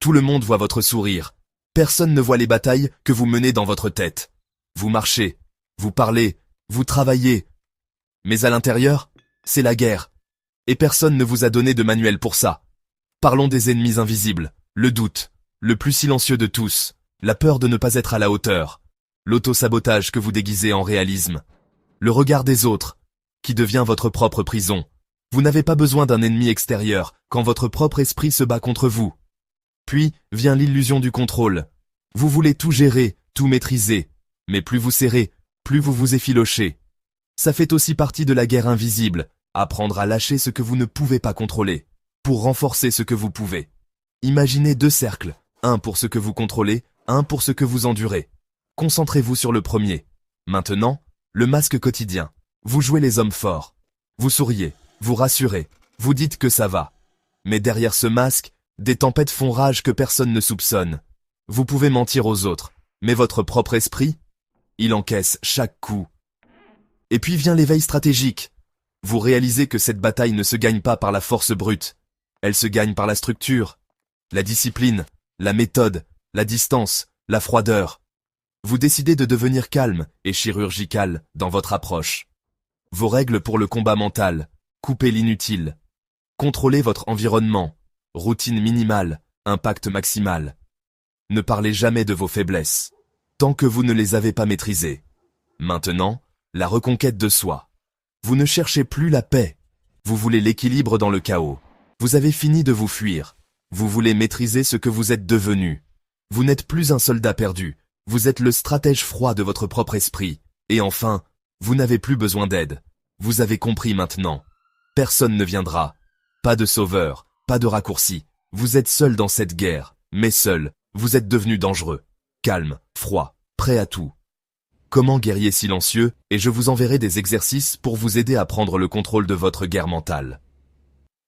Tout le monde voit votre sourire. Personne ne voit les batailles que vous menez dans votre tête. Vous marchez, vous parlez, vous travaillez. Mais à l'intérieur, c'est la guerre. Et personne ne vous a donné de manuel pour ça. Parlons des ennemis invisibles, le doute, le plus silencieux de tous, la peur de ne pas être à la hauteur, l'auto-sabotage que vous déguisez en réalisme, le regard des autres, qui devient votre propre prison. Vous n'avez pas besoin d'un ennemi extérieur quand votre propre esprit se bat contre vous. Puis vient l'illusion du contrôle. Vous voulez tout gérer, tout maîtriser, mais plus vous serrez, plus vous vous effilochez. Ça fait aussi partie de la guerre invisible, apprendre à lâcher ce que vous ne pouvez pas contrôler, pour renforcer ce que vous pouvez. Imaginez 2 cercles, un pour ce que vous contrôlez, un pour ce que vous endurez. Concentrez-vous sur le premier. Maintenant, le masque quotidien. Vous jouez les hommes forts. Vous souriez, vous rassurez, vous dites que ça va. Mais derrière ce masque, des tempêtes font rage que personne ne soupçonne. Vous pouvez mentir aux autres, mais votre propre esprit, il encaisse chaque coup. Et puis vient l'éveil stratégique. Vous réalisez que cette bataille ne se gagne pas par la force brute. Elle se gagne par la structure, la discipline, la méthode, la distance, la froideur. Vous décidez de devenir calme et chirurgical dans votre approche. Vos règles pour le combat mental, coupez l'inutile. Contrôlez votre environnement, routine minimale, impact maximal. Ne parlez jamais de vos faiblesses, tant que vous ne les avez pas maîtrisées. Maintenant, la reconquête de soi. Vous ne cherchez plus la paix, vous voulez l'équilibre dans le chaos. Vous avez fini de vous fuir, vous voulez maîtriser ce que vous êtes devenu. Vous n'êtes plus un soldat perdu, vous êtes le stratège froid de votre propre esprit. Et enfin, vous n'avez plus besoin d'aide. Vous avez compris maintenant. Personne ne viendra. Pas de sauveur, pas de raccourci. Vous êtes seul dans cette guerre, mais seul, vous êtes devenu dangereux. Calme, froid, prêt à tout. Comment guerrier silencieux, et je vous enverrai des exercices pour vous aider à prendre le contrôle de votre guerre mentale.